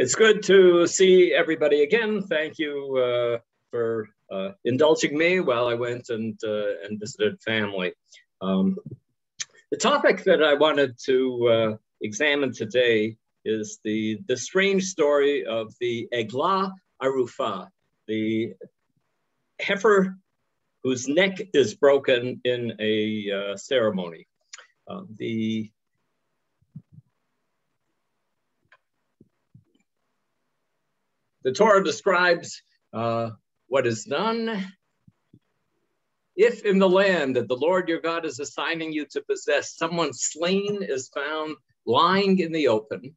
It's good to see everybody again. Thank you for indulging me while I went and visited family. The topic that I wanted to examine today is the strange story of the Eglah Arufa, the heifer whose neck is broken in a ceremony. The Torah describes what is done if in the land that the Lord your God is assigning you to possess, someone slain is found lying in the open,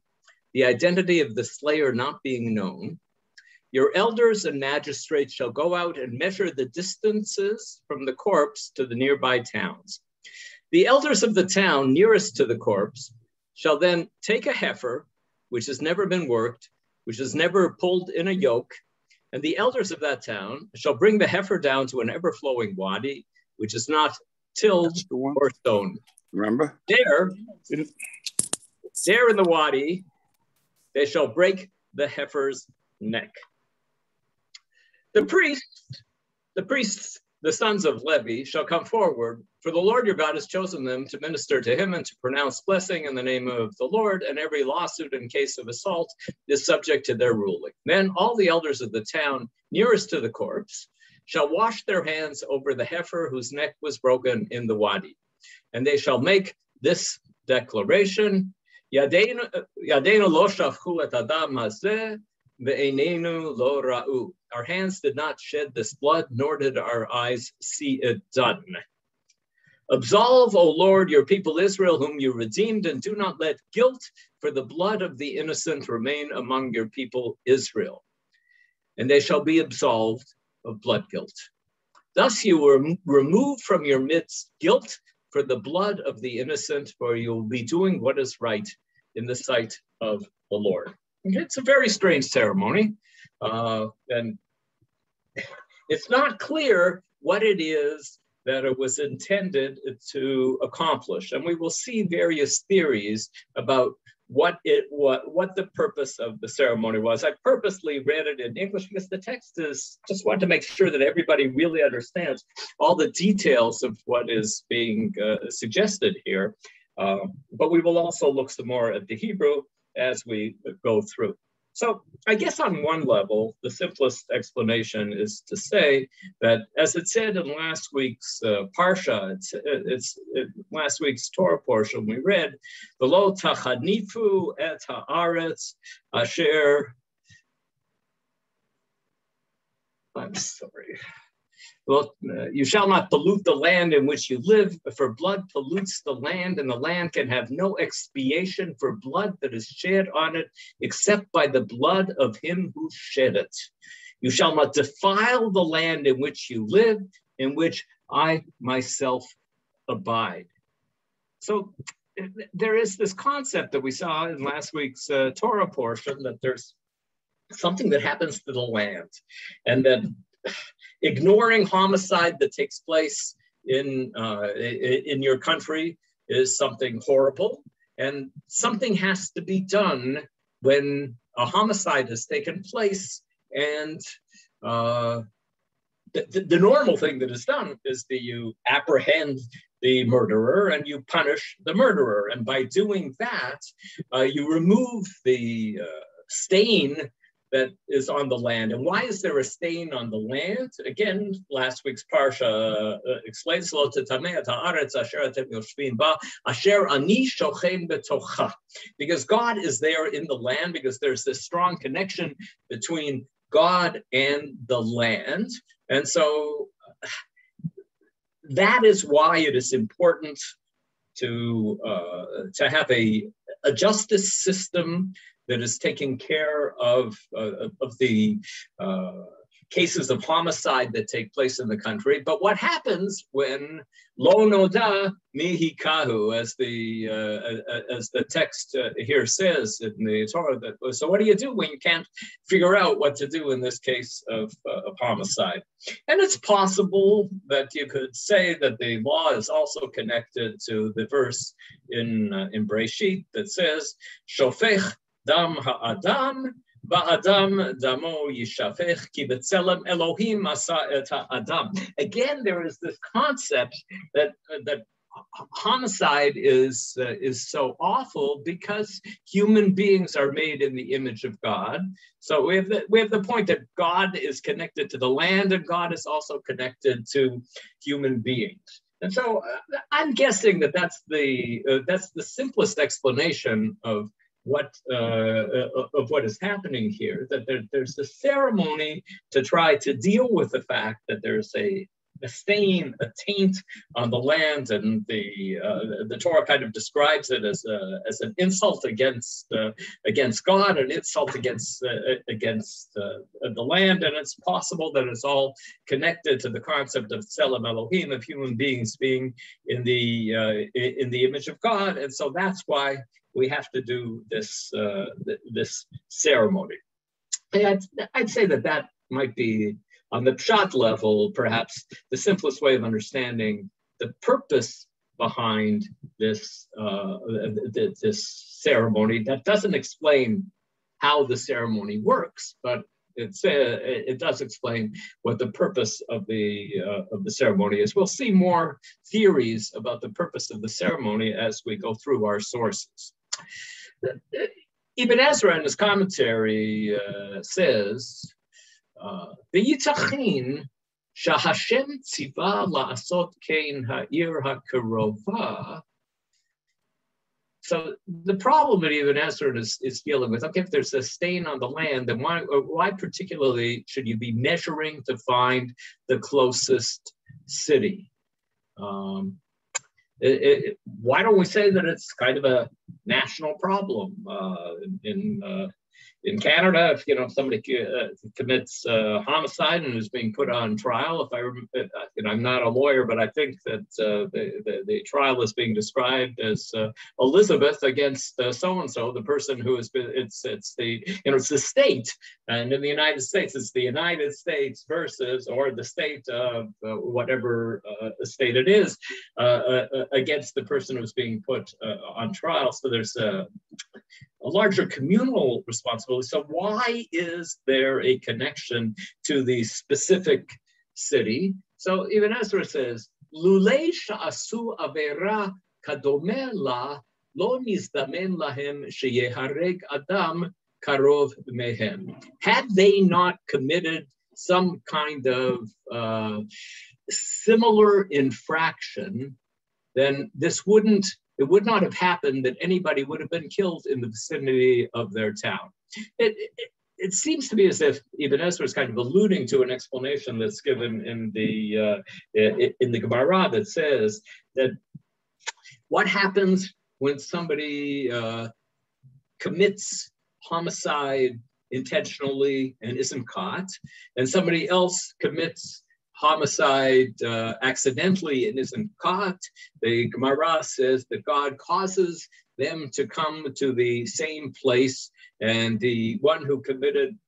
the identity of the slayer not being known. Your elders and magistrates shall go out and measure the distances from the corpse to the nearby towns. The elders of the town nearest to the corpse shall then take a heifer, which has never been worked, which is never pulled in a yoke, and the elders of that town shall bring the heifer down to an ever-flowing wadi, which is not tilled or sown. Remember? There in the wadi, they shall break the heifer's neck. The priests, the sons of Levi, shall come forward, for the Lord your God has chosen them to minister to him and to pronounce blessing in the name of the Lord, and every lawsuit in case of assault is subject to their ruling. Then all the elders of the town nearest to the corpse shall wash their hands over the heifer whose neck was broken in the wadi, and they shall make this declaration: Yadeinu lo shafchu et adam hazeh, ve'einenu lo ra'u. Our hands did not shed this blood, nor did our eyes see it done. Absolve, O Lord, your people Israel, whom you redeemed, and do not let guilt for the blood of the innocent remain among your people Israel. And they shall be absolved of blood guilt. Thus you will remove from your midst guilt for the blood of the innocent, for you will be doing what is right in the sight of the Lord. It's a very strange ceremony. And it's not clear what it is that it was intended to accomplish. And we will see various theories about what the purpose of the ceremony was. I purposely read it in English because the text is, just wanted to make sure that everybody really understands all the details of what is being suggested here. But we will also look some more at the Hebrew as we go through. So I guess on one level, the simplest explanation is to say that, as it said in last week's Parsha, it's last week's Torah portion we read, "V'lo tachanifu et haaretz asher," I'm sorry. Well, you shall not pollute the land in which you live, for blood pollutes the land, and the land can have no expiation for blood that is shed on it, except by the blood of him who shed it. You shall not defile the land in which you live, in which I myself abide. So there is this concept that we saw in last week's Torah portion, that there's something that happens to the land, and that ignoring homicide that takes place in your country is something horrible, and something has to be done when a homicide has taken place. And the normal thing that is done is that you apprehend the murderer and you punish the murderer, and by doing that, you remove the stain that is on the land. And why is there a stain on the land? Again, last week's Parsha explains, because God is there in the land, because there's this strong connection between God and the land. And so that is why it is important to have a justice system that is taking care of the cases of homicide that take place in the country. But what happens when lo noda mihi kahu, as the text here says in the Torah? So what do you do when you can't figure out what to do in this case of homicide? And it's possible that you could say that the law is also connected to the verse in Breshit that says, Shofech dam ha'adam Ba'adam damo yishafech ki b'tzelem Elohim asa et ha'adam. Again, there is this concept that homicide is so awful because human beings are made in the image of God. So we have the point that God is connected to the land, and God is also connected to human beings. And so I'm guessing that that's the simplest explanation of what is happening here. That there's a ceremony to try to deal with the fact that there's a stain, a taint on the land, and the Torah kind of describes it as an insult against God, an insult against the land, and it's possible that it's all connected to the concept of Tselem Elohim, of human beings being in the image of God, and so that's why we have to do this ceremony. And I'd say that might be, on the Pshat level, perhaps the simplest way of understanding the purpose behind this ceremony. That doesn't explain how the ceremony works, but it does explain what the purpose of the ceremony is. We'll see more theories about the purpose of the ceremony as we go through our sources. Ibn Ezra in his commentary says, "V'yitachin shahashem tziva la'asot kein ha'ir ha'karova." So the problem that Ibn Ezra is dealing with, okay, if there's a stain on the land, then why particularly should you be measuring to find the closest city? Why don't we say that it's kind of a national problem? In Canada, if somebody commits homicide and is being put on trial, I'm not a lawyer, but I think that the trial is being described as Elizabeth against so-and-so, the person who has been, it's the state, and in the United States, it's the United States versus, or the state of whatever state it is, against the person who's being put on trial. So there's a larger communal responsibility. So why is there a connection to the specific city? So Ibn Ezra says, "Lulei sha'asu avera kadome la lo nizdamen lahem sheyehareg adam karov mehem." Had they not committed some kind of similar infraction, then it would not have happened that anybody would have been killed in the vicinity of their town. It seems to be as if Ibn Ezra is kind of alluding to an explanation that's given in the Gemara that says that what happens when somebody commits homicide intentionally and isn't caught, and somebody else commits homicide accidentally and isn't caught. The Gemara says that God causes them to come to the same place, and the one who committed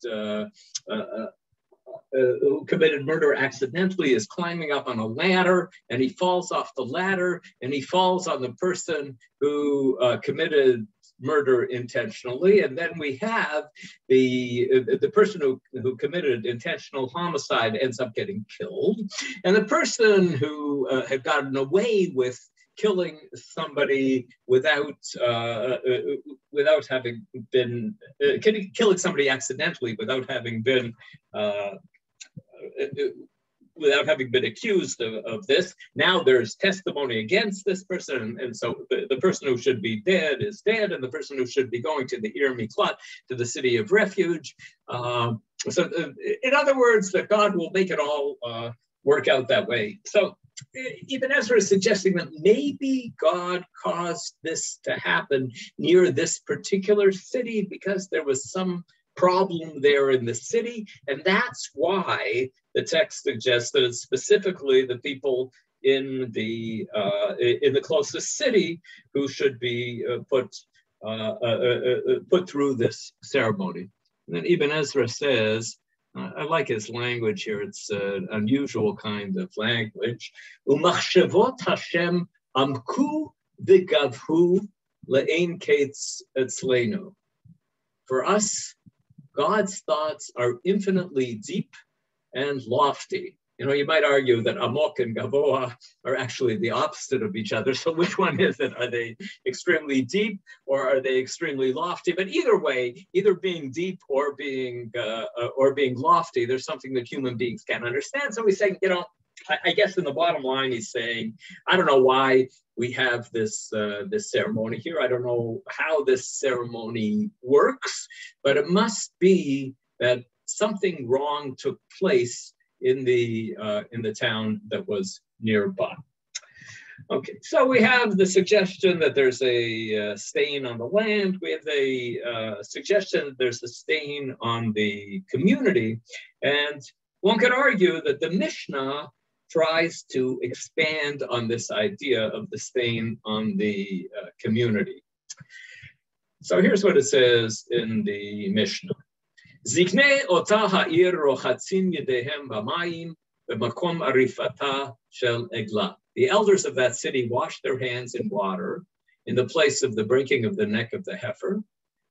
murder accidentally is climbing up on a ladder, and he falls off the ladder, and he falls on the person who committed murder intentionally, and then we have the person who committed intentional homicide ends up getting killed, and the person who had gotten away with killing somebody without having been killing somebody accidentally without having been accused of this. Now there's testimony against this person, and so the person who should be dead is dead, and the person who should be going to the Ir Miklat, to the city of refuge. So in other words, that God will make it all work out that way. So Ibn Ezra is suggesting that maybe God caused this to happen near this particular city because there was some problem there in the city, and that's why the text suggests that it's specifically the people in the closest city who should be put through this ceremony. And then Ibn Ezra says, I like his language here. It's an unusual kind of language. Umachshavot Hashem amku v'gavhu le'ein kates etzleinu. For us, God's thoughts are infinitely deep and lofty. You know, you might argue that amok and gavoa are actually the opposite of each other. So which one is it? Are they extremely deep or are they extremely lofty? But either way, either being deep or being lofty, there's something that human beings can't understand. So we say, you know, I guess in the bottom line, he's saying, I don't know why we have this ceremony here. I don't know how this ceremony works, but it must be that something wrong took place in the town that was nearby. Okay, so we have the suggestion that there's a stain on the land. We have a suggestion that there's a stain on the community. And one could argue that the Mishnah tries to expand on this idea of the stain on the community. So here's what it says in the Mishnah. Ziknei ota ha'ir rochatzin yedehem b'mayim b'makom arifata shel egla. The elders of that city wash their hands in water in the place of the breaking of the neck of the heifer.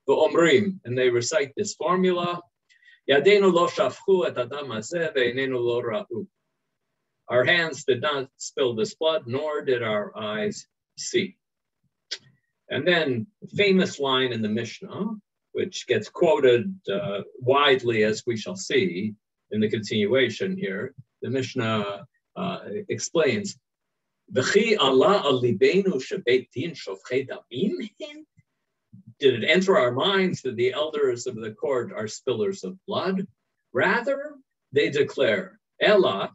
V'omrim, and they recite this formula. Yadeinu lo shafchu et adam hazeh ve'einenu lo ra'u. Our hands did not spill this blood, nor did our eyes see. And then famous line in the Mishnah, which gets quoted widely, as we shall see in the continuation here. The Mishnah explains, V'chi Allah al libeinu shebeit din shofchei damim? Did it enter our minds that the elders of the court are spillers of blood? Rather, they declare, Ella.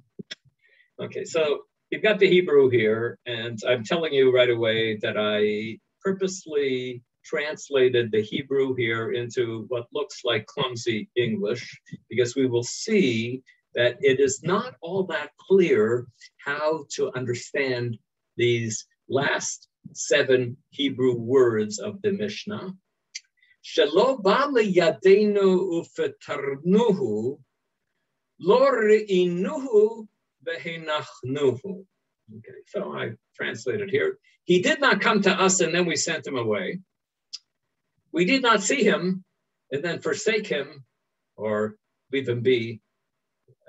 Okay, so you've got the Hebrew here, and I'm telling you right away that I purposely translated the Hebrew here into what looks like clumsy English, because we will see that it is not all that clear how to understand these last 7 Hebrew words of the Mishnah. Shelo ba liyadenu ufetarnuhu lo reinuhu vehenachnuhu. Okay, so I translated here. He did not come to us and then we sent him away. We did not see him and then forsake him, or leave him be,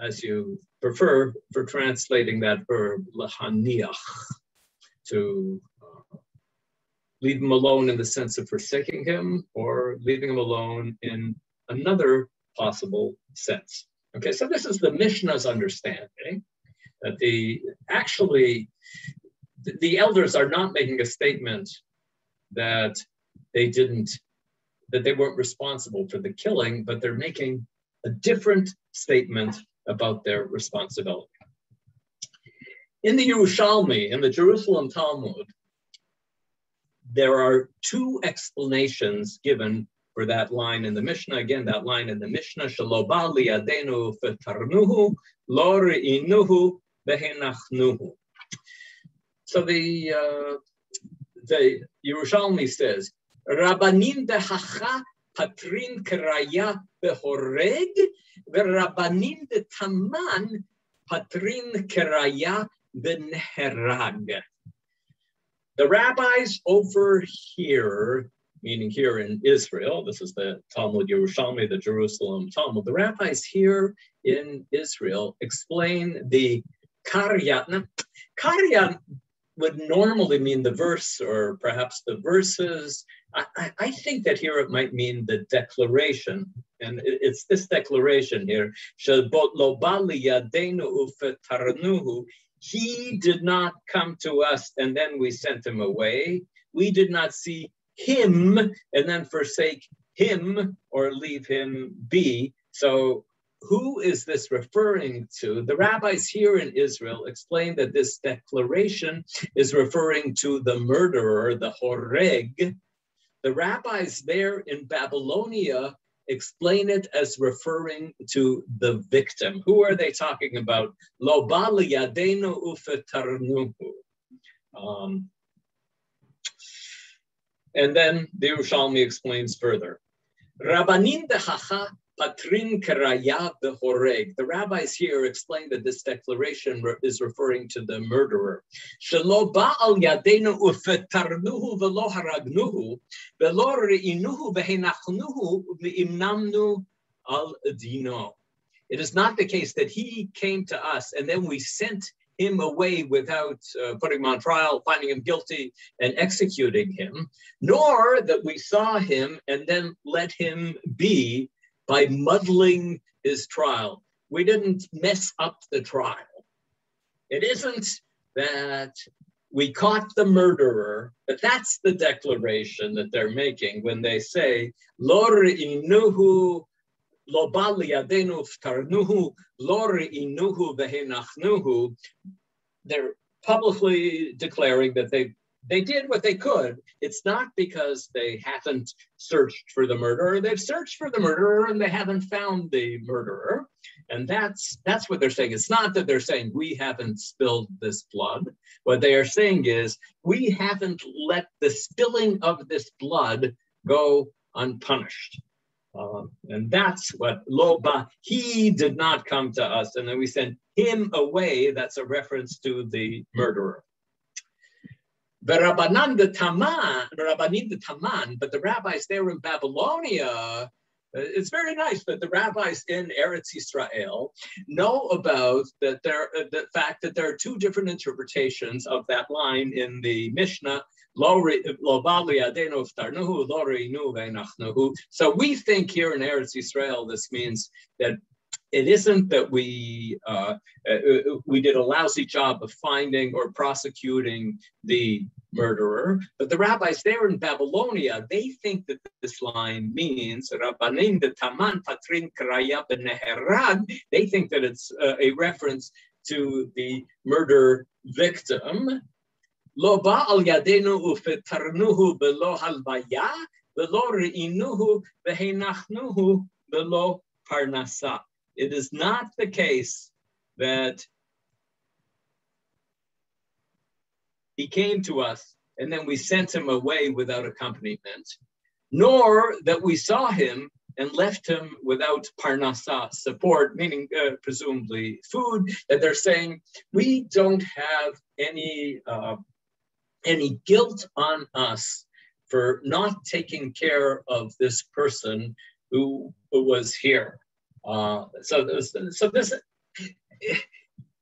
as you prefer for translating that verb, lahaniach, to leave him alone in the sense of forsaking him, or leaving him alone in another possible sense. Okay, so this is the Mishnah's understanding that the elders are not making a statement that they weren't responsible for the killing, but they're making a different statement about their responsibility. In the Yerushalmi, in the Jerusalem Talmud, there are 2 explanations given for that line in the Mishnah. Again, that line in the Mishnah, Shelo ba liyadenu fetarnuhu lo reinuhu vehenachnuhu. So the Yerushalmi says, Rabbanim dehacha patrin keraya behoreg, veRabbanim detaman patrin keraya beneherag. The rabbis over here, meaning here in Israel, this is the Talmud Yerushalmi, the Jerusalem Talmud, the rabbis here in Israel explain the karya. Now, karya would normally mean the verse, or perhaps the verses. I think that here it might mean the declaration, and it's this declaration here. He did not come to us, and then we sent him away. We did not see him, and then forsake him, or leave him be. So who is this referring to? The rabbis here in Israel explain that this declaration is referring to the murderer, the horeg. The rabbis there in Babylonia explain it as referring to the victim. Who are they talking about? Lo ba liyadenu ufetarnuhu. And then the Yerushalmi explains further. Rabbanim dehacha patrin keraya behoreg. The rabbis here explain that this declaration is referring to the murderer. Shelo ba'al yadenu ufetarnuhu velo haragnuhu velo reinuhu vehenachnuhu veimnamnu al dino. It is not the case that he came to us and then we sent him away without putting him on trial, finding him guilty, and executing him, nor that we saw him and then let him be by muddling his trial. We didn't mess up the trial. It isn't that we caught the murderer, but that's the declaration that they're making when they say, Lo re'inuhu lo ba liyadenu ftarnuhu, lo re'inuhu vehenachnuhu. They're publicly declaring that they did what they could. It's not because they haven't searched for the murderer. They've searched for the murderer and they haven't found the murderer. And that's what they're saying. It's not that they're saying we haven't spilled this blood. What they are saying is we haven't let the spilling of this blood go unpunished. And that's what Loba, he did not come to us. And then we sent him away. That's a reference to the murderer. But the Taman, but the rabbis there in Babylonia, it's very nice that the rabbis in Eretz Yisrael know about that the fact that there are two different interpretations of that line in the Mishnah. So we think here in Eretz Yisrael, this means that it isn't that we did a lousy job of finding or prosecuting the murderer, but the rabbis there in Babylonia, they think that this line means Rabbanim de Taman Patrin Kraya Beneherad. They think that it's a reference to the murder victim. Lo ba'al yadenu ufetarnuhu belo halvaya, belo reinuhu vehenachnuhu belo parnasa. It is not the case that he came to us and then we sent him away without accompaniment, nor that we saw him and left him without parnasa, support, meaning presumably food, that they're saying we don't have any guilt on us for not taking care of this person who was here.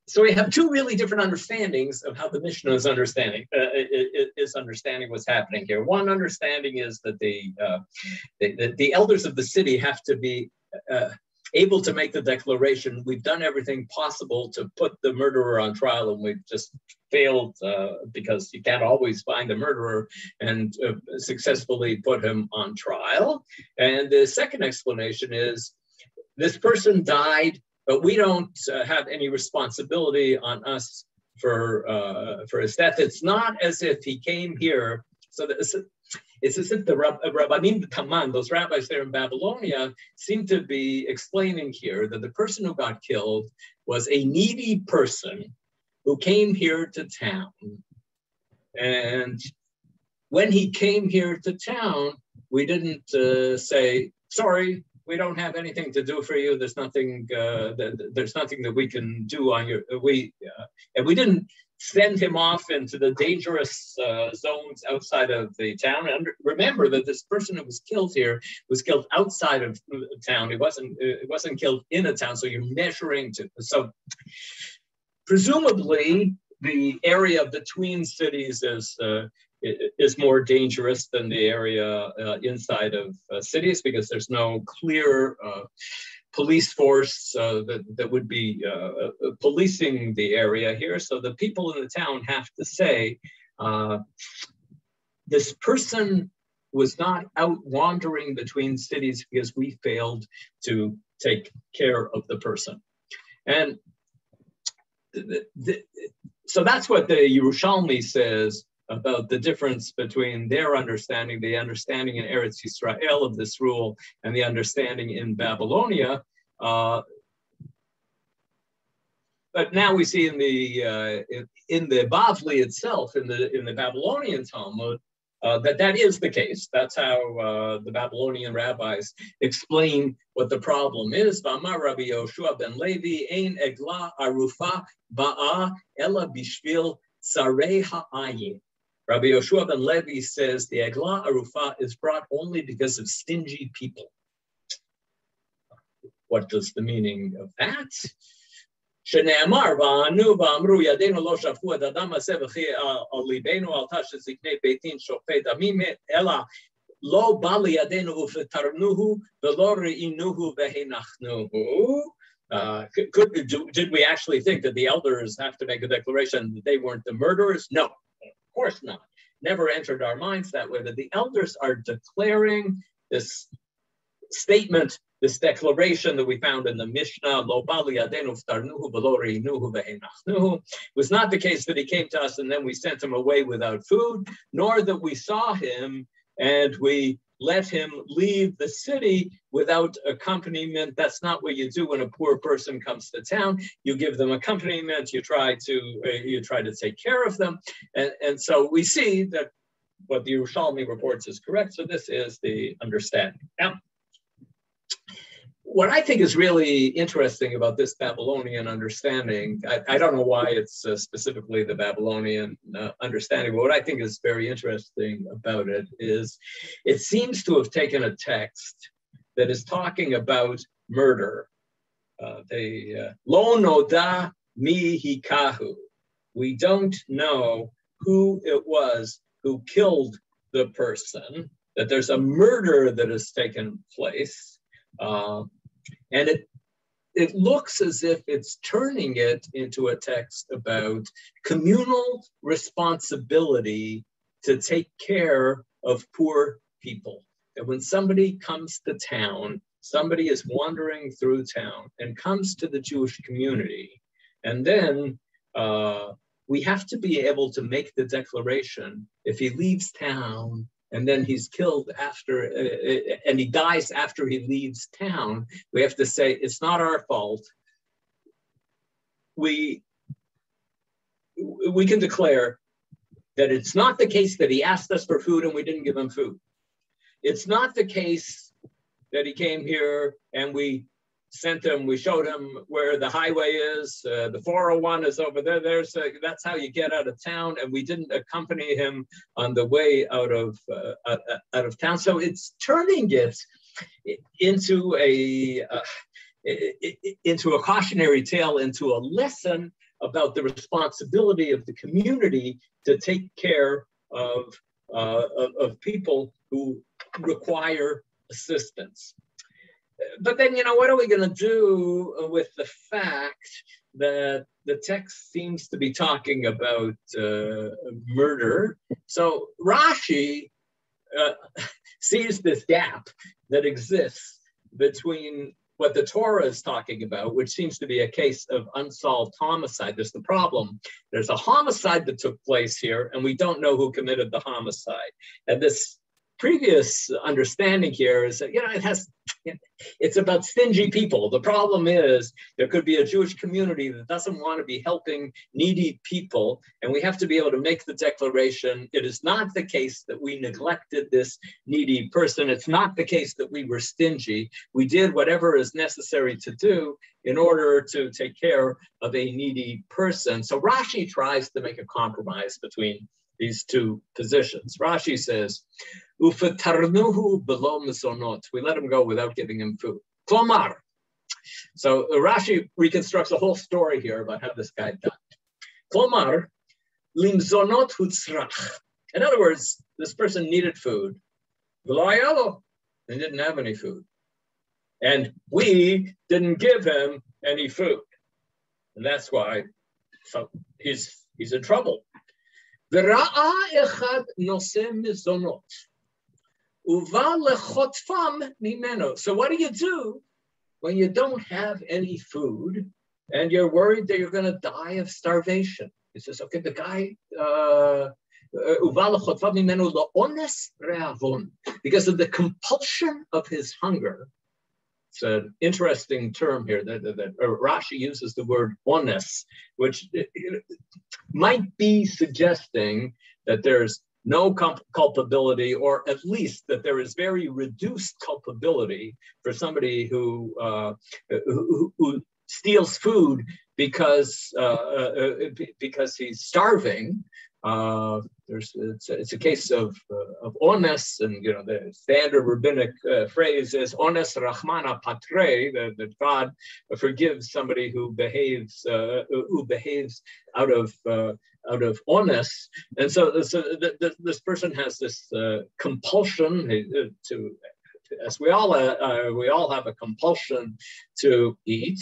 So we have two really different understandings of how the Mishnah is understanding what's happening here. One understanding is that the elders of the city have to be able to make the declaration, we've done everything possible to put the murderer on trial and we've just failed because you can't always find a murderer and successfully put him on trial. And the second explanation is this person died, but we don't have any responsibility on us for his death. It's not as if he came here. So it's as if the Rabbanim Taman, those rabbis there in Babylonia, seem to be explaining here that the person who got killed was a needy person who came here to town. And when he came here to town, we didn't say, sorry, we don't have anything to do for you. There's nothing that we can do on your, and we didn't send him off into the dangerous zones outside of the town. And remember that this person who was killed here was killed outside of the town. It wasn't killed in a town. So you're measuring to, so presumably the area between cities is more dangerous than the area inside of cities because there's no clear police force that would be policing the area here. So the people in the town have to say, this person was not out wandering between cities because we failed to take care of the person. And so that's what the Yerushalmi says about the difference between their understanding, the understanding in Eretz Yisrael of this rule, and the understanding in Babylonia. But now we see in the Bavli itself, in the Babylonian Talmud, that is the case. That's how the Babylonian rabbis explain what the problem is. V'amar Rabbi Yoshua ben Levi, ein egla arufa ba'a ela bishvil tzarei ha'ayin. Rabbi Yoshua ben Levi says the Eglah Arufah is brought only because of stingy people. what does the meaning of that? שנאמר, וענו ואמרו ידינו לא שפכו את הדם הזה וכי על ליבנו אל תשת זקני בית דין שופטי דמים, אלא לא בא לידינו ופטרנוהו ולא ראינוהו והנחנוהו. Did we actually think that the elders have to make a declaration that they weren't the murderers? No, of course not. Never entered our minds that way. That the elders are declaring this statement, this declaration that we found in the Mishnah. It was not the case that he came to us and then we sent him away without food, nor that we saw him and we let him leave the city without accompaniment. That's not what you do when a poor person comes to town. You give them accompaniment. You try to take care of them, and so we see that what the Yerushalmi reports is correct. So this is the understanding. Now, what I think is really interesting about this Babylonian understanding, I don't know why it's specifically the Babylonian understanding, but what I think is very interesting about it is it seems to have taken a text that is talking about murder. Lo noda mi hikahu. We don't know who it was who killed the person, that there's a murder that has taken place. And it looks as if it's turning it into a text about communal responsibility to take care of poor people. That when somebody comes to town, somebody is wandering through town and comes to the Jewish community, and then we have to be able to make the declaration if he leaves town and then he's killed after, and he dies after he leaves town, we have to say, it's not our fault. We can declare that it's not the case that he asked us for food and we didn't give him food. It's not the case that he came here and we sent him, we showed him where the highway is, the 401 is over there, that's how you get out of town, and we didn't accompany him on the way out of town. So it's turning it into a cautionary tale, into a lesson about the responsibility of the community to take care of people who require assistance. But then, what are we going to do with the fact that the text seems to be talking about murder? So Rashi sees this gap that exists between what the Torah is talking about, which seems to be a case of unsolved homicide. There's the problem. There's a homicide that took place here, and we don't know who committed the homicide. And this previous understanding here is that, it's about stingy people. The problem is there could be a Jewish community that doesn't want to be helping needy people, and we have to be able to make the declaration, it is not the case that we neglected this needy person. It's not the case that we were stingy. We did whatever is necessary to do in order to take care of a needy person. So Rashi tries to make a compromise between these two positions. Rashi says, "Ufatarnuhu belo misonot." We let him go without giving him food. Klomar. So Rashi reconstructs a whole story here about how this guy died. Klomar limzonot hutzrach. In other words, this person needed food. V'lo hayalo. He didn't have any food, and we didn't give him any food, and that's why. So he's in trouble. וראה אחד נושא מזונות, ובא לחוטפם ממנו. So what do you do when you don't have any food and you're worried that you're going to die of starvation? He says, okay, the guy, ובא לחוטפם ממנו לאונס רעבון, because of the compulsion of his hunger. It's an interesting term here that Rashi uses the word ones, which might be suggesting that there's no culpability, or at least that there is very reduced culpability for somebody who steals food because he's starving. It's a case of ones, and the standard rabbinic phrase is ones rachmana patre, that God forgives somebody who behaves out of ones. And so this person has this compulsion to, as we all have a compulsion to eat.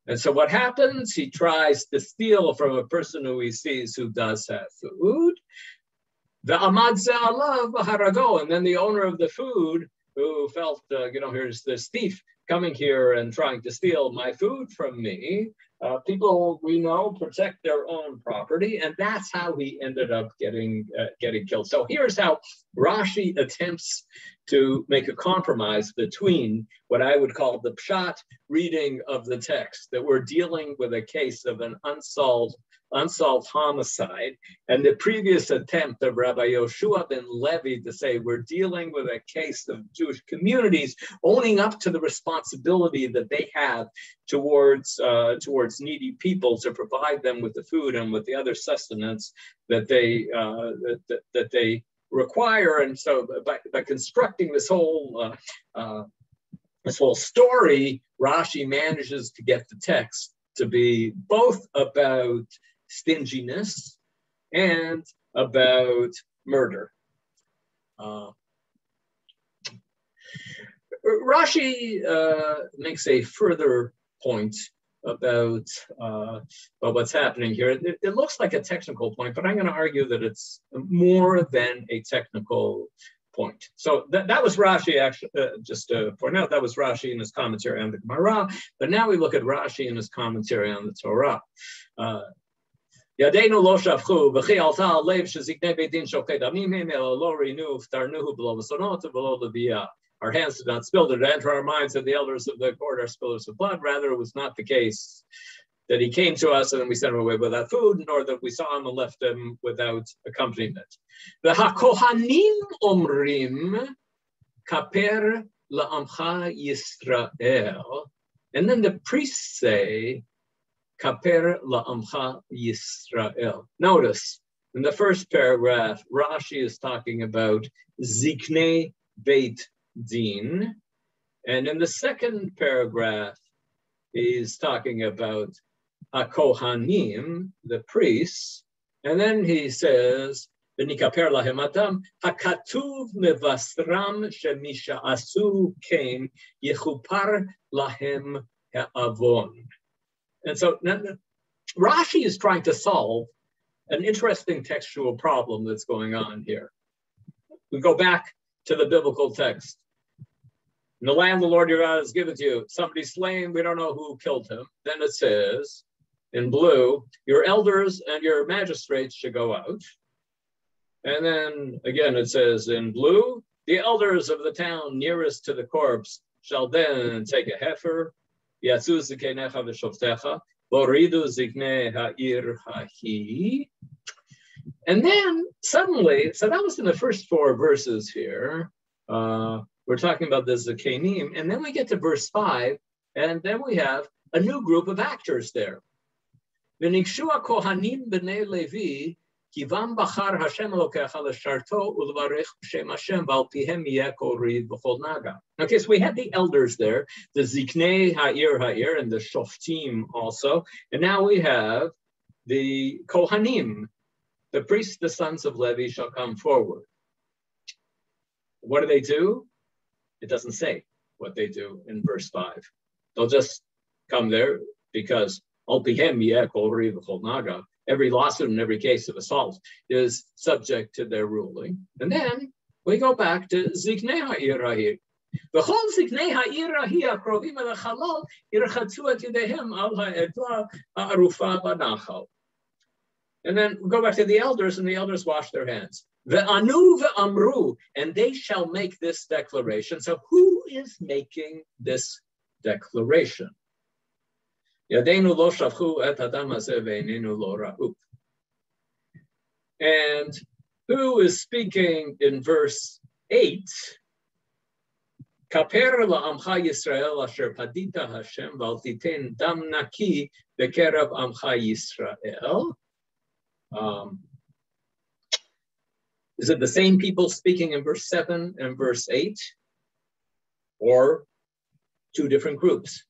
And so what happens? He tries to steal from a person who he sees who does have food. The amad ze'alav harago, and then the owner of the food, who felt, here's this thief coming here and trying to steal my food from me. People we know protect their own property, and that's how he ended up getting killed. So here's how Rashi attempts to make a compromise between what I would call the Pshat reading of the text, that we're dealing with a case of an unsolved homicide, and the previous attempt of Rabbi Yoshua ben Levi to say we're dealing with a case of Jewish communities owning up to the responsibility that they have towards needy people, to provide them with the food and with the other sustenance that they require. And so by constructing this whole story, Rashi manages to get the text to be both about stinginess and about murder. Rashi makes a further point about what's happening here. It looks like a technical point, but I'm going to argue that it's more than a technical point. So that was Rashi, actually, just to point out, that was Rashi in his commentary on the Gemara, but now we look at Rashi in his commentary on the Torah. Yadeinu lo shavchu, v'chi alta alev sheziknei beit din shokei damim hem elo lo reinu v'tarnuhu b'lo v'sonot v'lo leviyah. Our hands did not spill it, enter our minds that the elders of the court are spillers of blood. Rather, it was not the case that he came to us and then we sent him away without food, nor that we saw him and left him without accompaniment. The hakohanim omrim kaper la'amcha Yisrael, and then the priests say kaper la'amcha Yisrael. Notice in the first paragraph, Rashi is talking about ziknei beit din, and in the second paragraph, he's talking about Kohanim, the priests, and then he says, "V'nikaper lahem adam hakatuv mevasram shemisha asu came yechupar lahem ha'avon." And so Rashi is trying to solve an interesting textual problem that's going on here. We go back to the biblical text. In the land the Lord your God has given to you, somebody's slain, we don't know who killed him. Then it says, in blue, your elders and your magistrates should go out. And then again it says in blue, the elders of the town nearest to the corpse shall then take a heifer, yatzu zikenecha v'shoftecha, boridu ziknei ha'ir hahi. And then suddenly, so that was in the first four verses here. We're talking about the Zakenim, and then we get to verse 5, and then we have a new group of actors there. V'nikshua kohanim b'nei Levi, kivam bachar Hashem elokecha l'sharto u'levarech b'shem Hashem v'al pihem yeh kol reed v'chol naga. Okay, so we had the elders there, the Ziknei ha'ir, and the Shoftim also, and now we have the Kohanim, the priests, the sons of Levi, shall come forward. What do? It doesn't say what they do in verse 5. They'll just come there because every lawsuit and every case of assault is subject to their ruling. And then we go back to Ziknei ha'ir ha'ir. V'chol ziknei ha'ir ha'ir akrovim el ha'chalal yirchatzu et yedehem al ha'edla ha'arufa b'nachal. And then we go back to the elders, and the elders wash their hands. Ve'anu ve'amru, and they shall make this declaration. So who is making this declaration? Yadeinu lo shavchu et adam hazeh ve'einenu lo ra'u. And who is speaking in verse 8? Kaper la'amcha Yisrael asher padita Hashem v'al titen dam naki bekerev amcha Yisrael. Is it the same people speaking in verse 7 and verse 8? Or two different groups?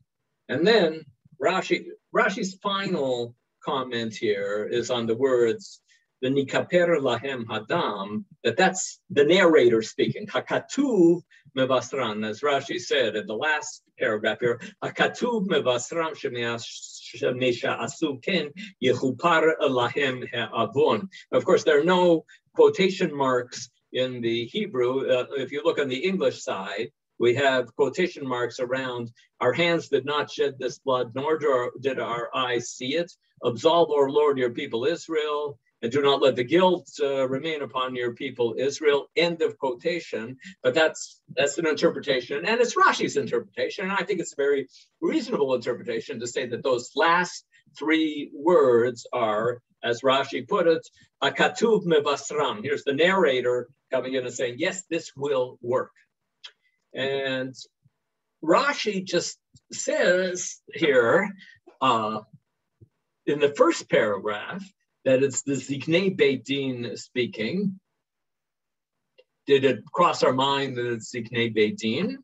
And then Rashi's final comment here is on the words, the nikaper lahem hadam, that's the narrator speaking. Hakatuv mevasran, as Rashi said in the last paragraph here, hakatuv mevasram shemesha asu ken yechupar lahem ha'avon. Of course, there are no quotation marks in the Hebrew. If you look on the English side, we have quotation marks around, our hands did not shed this blood, nor did our eyes see it. Absolve, O Lord, your people Israel, and do not let the guilt remain upon your people Israel. End of quotation. But that's an interpretation, and it's Rashi's interpretation, and I think it's a very reasonable interpretation to say that those last three words are, as Rashi put it, akatuv mevasram. Here's the narrator coming in and saying, yes, this will work. And Rashi just says here in the first paragraph that it's the Ziknei Beit Din speaking. Did it cross our mind that it's Ziknei Beit Din?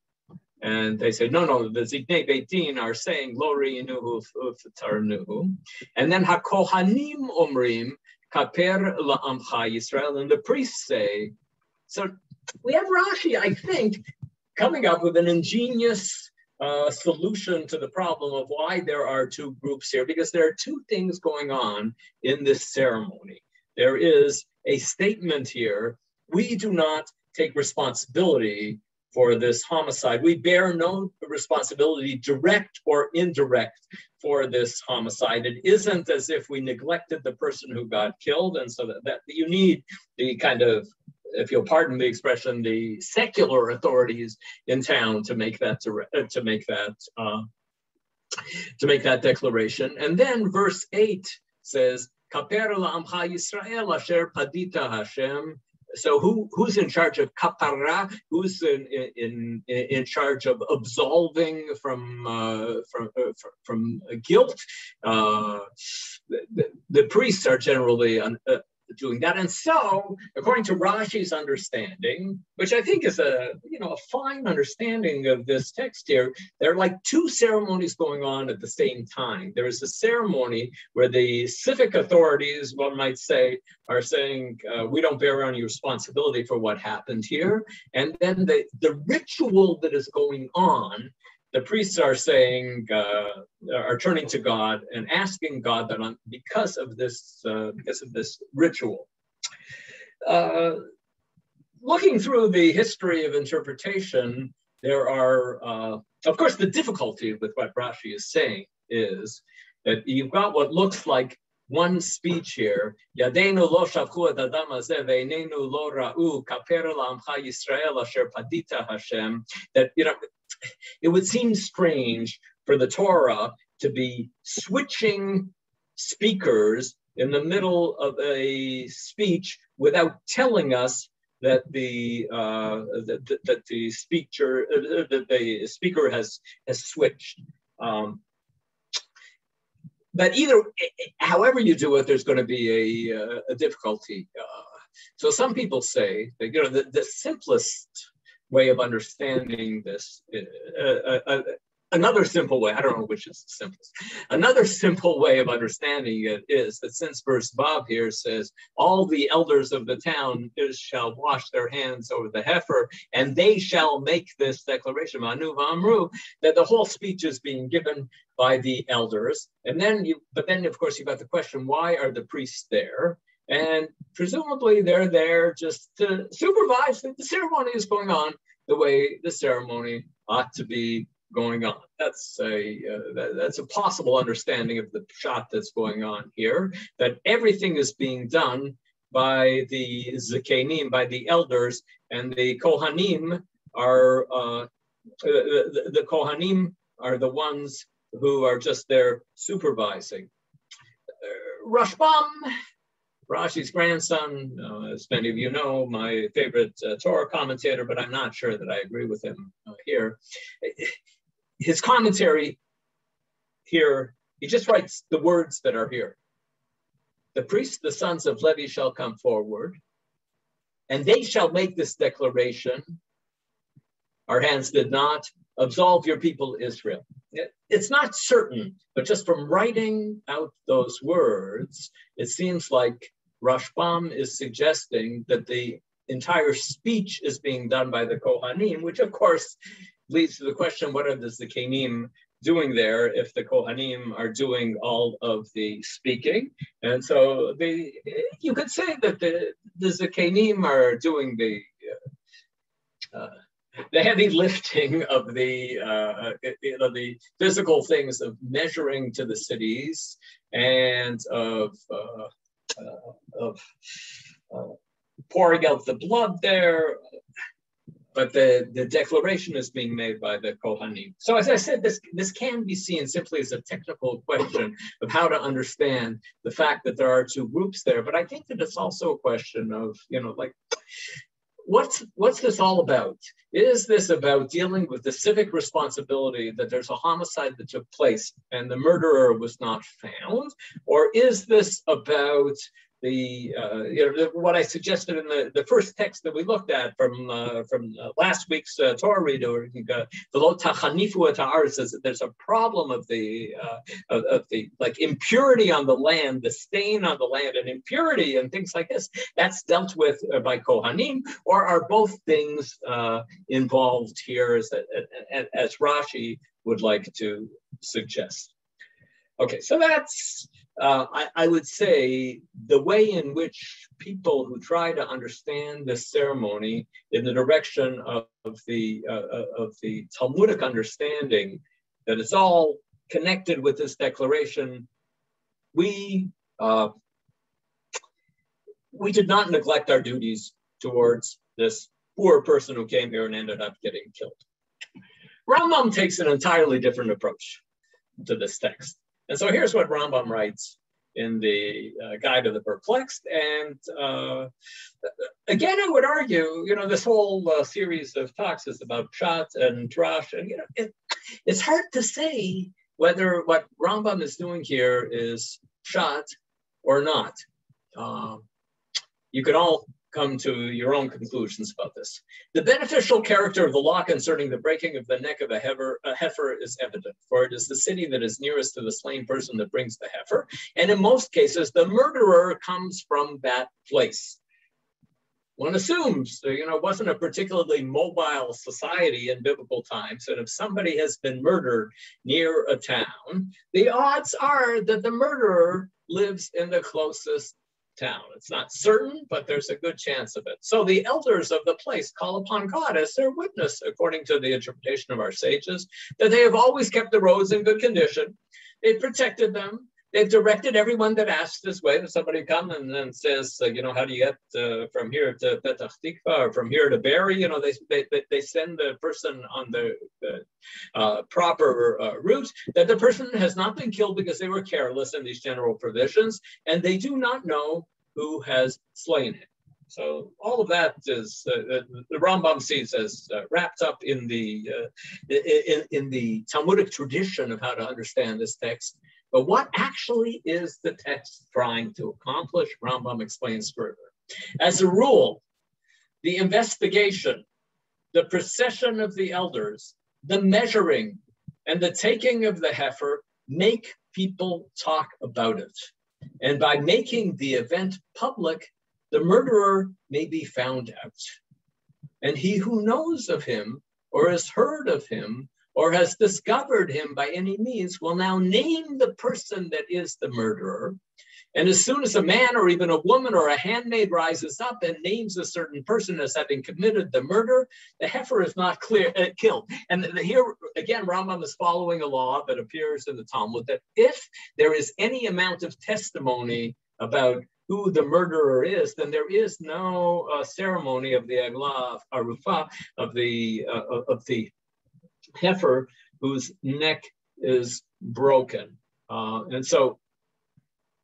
And they say, no, the Ziknei Beit Din are saying, Lo ri'inuhu u'tarnuhu. And then HaKohanim omrim, Kaper la'amcha Yisrael. And the priests say, so we have Rashi, I think, coming up with an ingenious solution to the problem of why there are two groups here, because there are two things going on in this ceremony. There is a statement here, we do not take responsibility for this homicide. We bear no responsibility, direct or indirect, for this homicide. It isn't as if we neglected the person who got killed, and so that you need the kind of, if you'll pardon the expression, the secular authorities in town to make that declaration. And then verse 8 says, "Kaper la'amcha Yisrael asher padita Hashem." So who's in charge of kapara? Who's in charge of absolving from guilt? The priests are generally doing that. And so, according to Rashi's understanding, which I think is a fine understanding of this text here, there are like two ceremonies going on at the same time. There is a ceremony where the civic authorities, one might say, are saying, we don't bear any responsibility for what happened here. And then the ritual that is going on, the priests are saying, are turning to God and asking God that because of this ritual. Looking through the history of interpretation, there are, of course, the difficulty with what Rashi is saying is that you've got what looks like one speech here, Yadeinu lo shavchu et adam hazeh ve'einenu lo ra'u kaper la'amcha Yisrael asher padita Hashem, that, it would seem strange for the Torah to be switching speakers in the middle of a speech without telling us that the speaker has switched. But however you do it, there's going to be a difficulty. So some people say that the simplest way of understanding this, another simple way, I don't know which is the simplest, another simple way of understanding it is that since verse Vav here says, all the elders of the town shall wash their hands over the heifer, and they shall make this declaration, Manu V'amru, that the whole speech is being given by the elders. And then of course you've got the question, why are the priests there? And presumably they're there just to supervise that the ceremony is going on the way the ceremony ought to be going on. That's a possible understanding of the Pshat that's going on here, that everything is being done by the Zakenim, by the elders, and the Kohanim are the Kohanim are the ones who are just there supervising. Rashbam, Rashi's grandson, as many of you know, my favorite Torah commentator, but I'm not sure that I agree with him here. His commentary here, he just writes the words that are here. The priests, the sons of Levi, shall come forward. and they shall make this declaration. Our hands did not absolve your people Israel. It's not certain, but just from writing out those words, it seems like Rashbam is suggesting that the entire speech is being done by the Kohanim, which of course leads to the question, what are the Zikanim doing there if the Kohanim are doing all of the speaking? And so you could say that the Zikanim are doing the heavy lifting of the physical things of measuring to the cities and of pouring out the blood there, but the declaration is being made by the Kohanim. So as I said, this can be seen simply as a technical question of how to understand the fact that there are two groups there, but I think that it's also a question of, what's this all about? Is this about dealing with the civic responsibility that there's a homicide that took place and the murderer was not found? Or is this about what I suggested in the first text that we looked at from last week's Torah read, or the Lo Tachanifu et ha'aretz, says that there's a problem of the like impurity on the land, the stain on the land, and impurity and things like this. That's dealt with by Kohanim, or are both things involved here, as Rashi would like to suggest? Okay, so that's. I would say the way in which people who try to understand this ceremony in the direction of the Talmudic understanding that it's all connected with this declaration, we did not neglect our duties towards this poor person who came here and ended up getting killed. Rambam takes an entirely different approach to this text. And so here's what Rambam writes in the Guide of the Perplexed. And again, I would argue, this whole series of talks is about Pshat and Drash. And, it's hard to say whether what Rambam is doing here is Pshat or not. You can all come to your own conclusions about this. The beneficial character of the law concerning the breaking of the neck of a heifer is evident, for it is the city that is nearest to the slain person that brings the heifer, and in most cases, the murderer comes from that place. One assumes, it wasn't a particularly mobile society in biblical times, and if somebody has been murdered near a town, the odds are that the murderer lives in the closest town. It's not certain, but there's a good chance of it. So the elders of the place call upon God as their witness, according to the interpretation of our sages, that they have always kept the roads in good condition. They've protected them. They've directed everyone that asks this way. If somebody comes and then says, how do you get from here to Petach Tikva or from here to Bari? They send the person on the proper route, that the person has not been killed because they were careless in these general provisions, and they do not know who has slain him. So all of that is the Rambam sees as wrapped up in the Talmudic tradition of how to understand this text. But what actually is the text trying to accomplish? Rambam explains further. As a rule, the investigation, the procession of the elders, the measuring, and the taking of the heifer make people talk about it. And by making the event public, the murderer may be found out. And he who knows of him or has heard of him or has discovered him by any means will now name the person that is the murderer. And as soon as a man or even a woman or a handmaid rises up and names a certain person as having committed the murder, the heifer is not killed. And here, again, Rambam is following a law that appears in the Talmud that if there is any amount of testimony about who the murderer is, then there is no ceremony of the Agla Arufah, of the heifer whose neck is broken. And so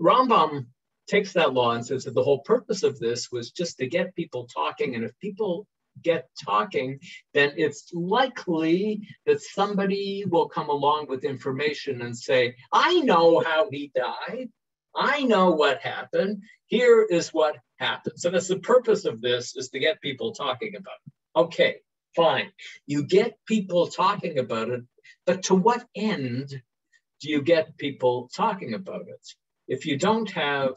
Rambam takes that law and says that the whole purpose of this was just to get people talking. And if people get talking, then it's likely that somebody will come along with information and say, I know how he died. I know what happened. Here is what happened. So that's the purpose of this, is to get people talking about it. Okay, fine. You get people talking about it, but to what end do you get people talking about it? If you don't have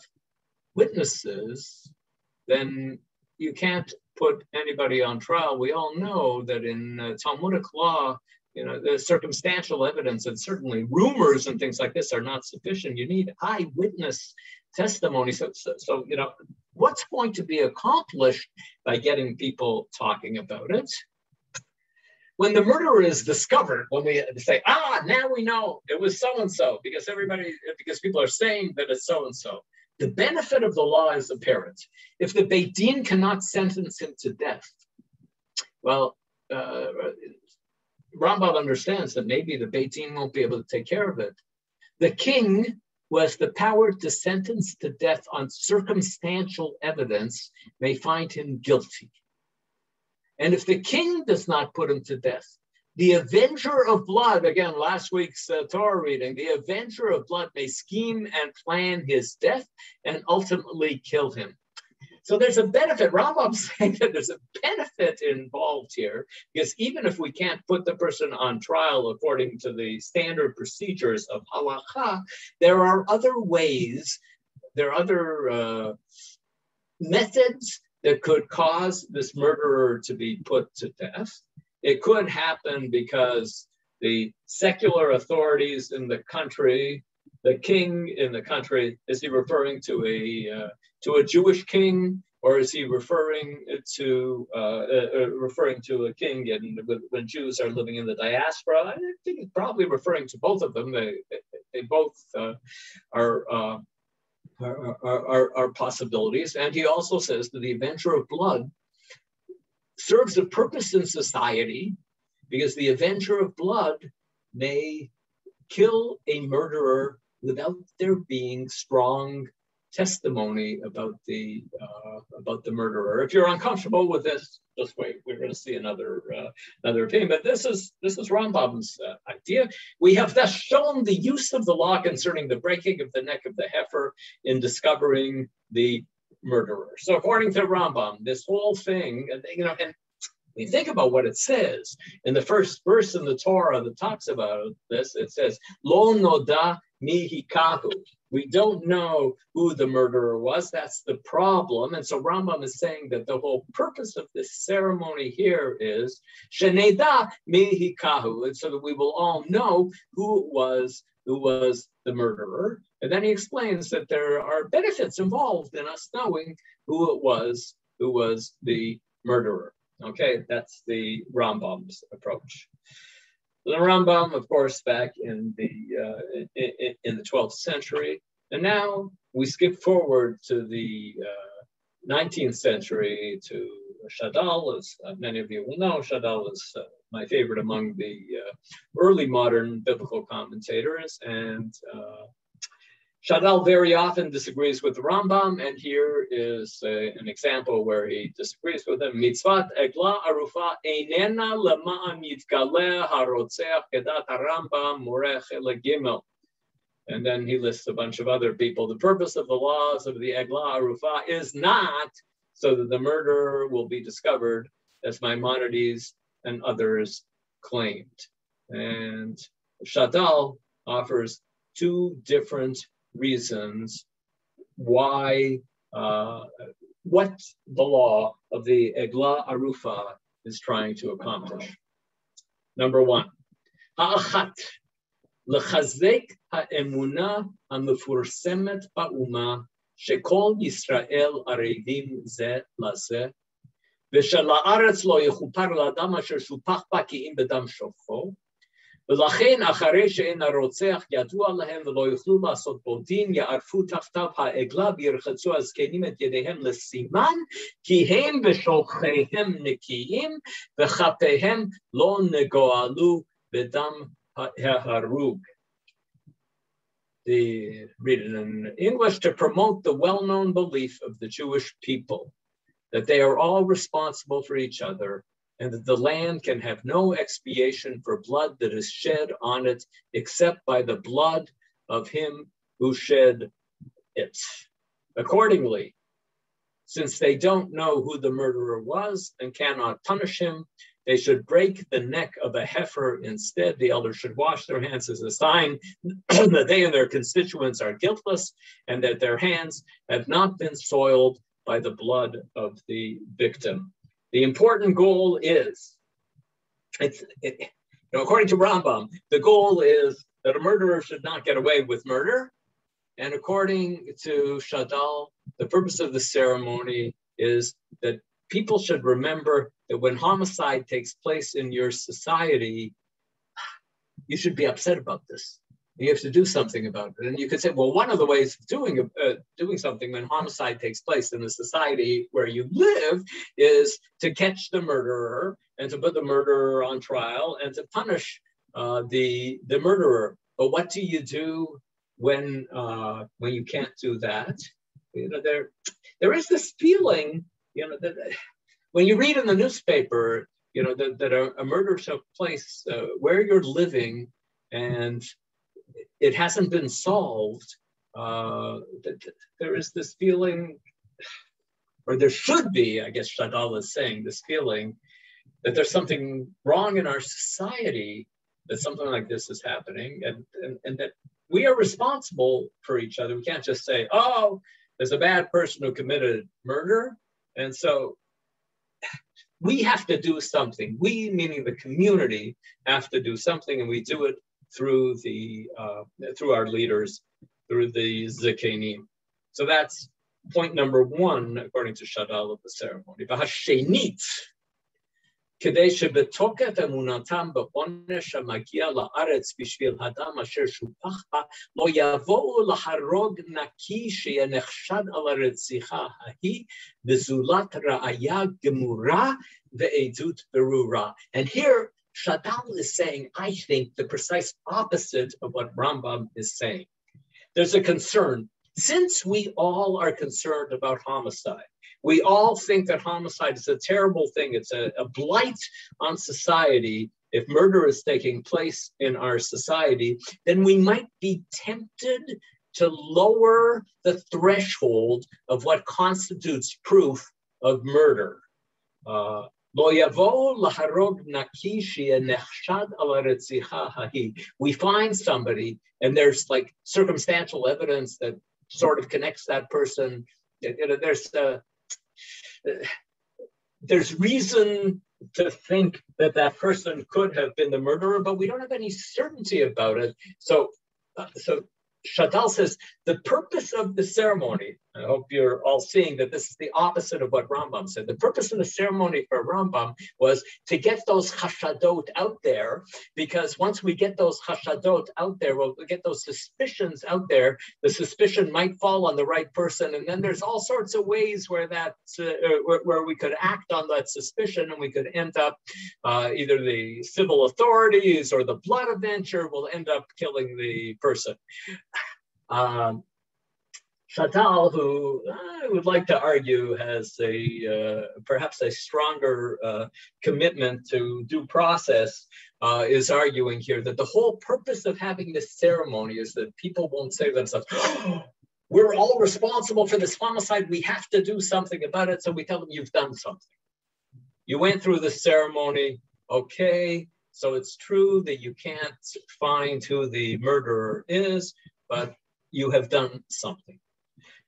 witnesses, then you can't put anybody on trial. We all know that in Talmudic law, there's circumstantial evidence, and certainly rumors and things like this are not sufficient. You need eyewitness testimony. So what's going to be accomplished by getting people talking about it? When the murderer is discovered, when we say, now we know it was so-and-so, because people are saying that it's so-and-so. The benefit of the law is apparent. If the Beit Din cannot sentence him to death, well, Rambam understands that maybe the Beit Din won't be able to take care of it. The king, who has the power to sentence to death on circumstantial evidence, may find him guilty. And if the king does not put him to death, the avenger of blood, again, last week's Torah reading, the avenger of blood may scheme and plan his death and ultimately kill him. So there's a benefit. Rambam's saying that there's a benefit involved here, because even if we can't put the person on trial according to the standard procedures of Halacha, there are other ways, there are other methods that could cause this murderer to be put to death. It could happen because the secular authorities in the country, the king in the country, is he referring to a Jewish king, or is he referring to a king when Jews are living in the diaspora? I think he's probably referring to both of them. They both are possibilities. And he also says that the avenger of blood serves a purpose in society, because the avenger of blood may kill a murderer without there being strong testimony about the murderer. If you're uncomfortable with this, just wait. We're going to see another opinion. But this is Rambam's idea. We have thus shown the use of the law concerning the breaking of the neck of the heifer in discovering the murderer. So according to Rambam, this whole thing, and we think about what it says in the first verse in the Torah that talks about this. It says, "Lo noda mi hikahu." We don't know who the murderer was. That's the problem. And so Rambam is saying that the whole purpose of this ceremony here is sheneda mi hikahu, and so that we will all know who was the murderer. And then he explains that there are benefits involved in us knowing who it was who was the murderer. Okay, that's the Rambam's approach. The Rambam, of course, back in the 12th century, and now we skip forward to the 19th century to Shadal. As many of you will know, Shadal is my favorite among the early modern biblical commentators, and Shadal very often disagrees with the Rambam, and here is an example where he disagrees with him. Mitzvat egla arufa einena lema'an yitgaleh harotzeach kedat harambam morech legimel. And then he lists a bunch of other people. The purpose of the laws of the egla arufa is not so that the murderer will be discovered, as Maimonides and others claimed. And Shadal offers two different reasons why, what the law of the Egla Arufa is trying to accomplish. Number one, ha'achat, lechazek ha'emuna ha'mefursemet ba'uma shekol Yisrael arevim ze lase v'shela'aretz lo yechupar la'adam asher shupach ba ki'im b'dam shofcho ולכן אחרי שאין הרוצח ידוע להם ולא יוכלו לעשות בו דין, יערפו תחתיו העגלה וירחצו הזקנים את ידיהם לסימן, כי הם ושולחיהם נקיים וכפיהם לא נגועלו בדם ההרוג. Read it in English. To promote the well-known belief of the Jewish people that they are all responsible for each other, and that the land can have no expiation for blood that is shed on it except by the blood of him who shed it. Accordingly, since they don't know who the murderer was and cannot punish him, they should break the neck of a heifer instead. The elders should wash their hands as a sign that they and their constituents are guiltless and that their hands have not been soiled by the blood of the victim. The important goal is, according to Rambam, the goal is that a murderer should not get away with murder. And according to Shadal, the purpose of the ceremony is that people should remember that when homicide takes place in your society, you should be upset about this. You have to do something about it. And you could say, well, one of the ways of doing something when homicide takes place in the society where you live is to catch the murderer and to put the murderer on trial and to punish the murderer. But what do you do when you can't do that? There is this feeling, that when you read in the newspaper, that a murder took place where you're living and it hasn't been solved, there is this feeling, or there should be, I guess Shadal is saying, this feeling that there's something wrong in our society, that something like this is happening, and that we are responsible for each other. We can't just say, oh, there's a bad person who committed murder, and so we have to do something. We, meaning the community, have to do something, and we do it through our leaders, through the Zakenim. So that's point number one, according to Shadal of the ceremony. V'hashenit, כדי שבתוקף אמונתם בעונש המגיע לארץ בשביל הדם אשר שופך בה, לא יבואו להרוג נקי שיהיה נחשד על הרציחה ההיא, וזולת ראיה גמורה ועדות ברורה. And here Shadal is saying, I think, the precise opposite of what Rambam is saying. There's a concern. Since we all are concerned about homicide, we all think that homicide is a terrible thing. It's a blight on society. If murder is taking place in our society, then we might be tempted to lower the threshold of what constitutes proof of murder. We find somebody, and there's like circumstantial evidence that sort of connects that person. There's reason to think that that person could have been the murderer, but we don't have any certainty about it. So Shadal says the purpose of the ceremony, I hope you're all seeing that this is the opposite of what Rambam said. The purpose of the ceremony for Rambam was to get those chashadot out there, because once we get those chashadot out there, we'll get those suspicions out there, the suspicion might fall on the right person, and then there's all sorts of ways where where we could act on that suspicion, and we could end up either the civil authorities or the blood avenger will end up killing the person. Shadal, who I would like to argue has perhaps a stronger commitment to due process, is arguing here that the whole purpose of having this ceremony is that people won't say to themselves, oh, we're all responsible for this homicide, we have to do something about it. So we tell them, you've done something. You went through the ceremony, okay, so it's true that you can't find who the murderer is, but you have done something.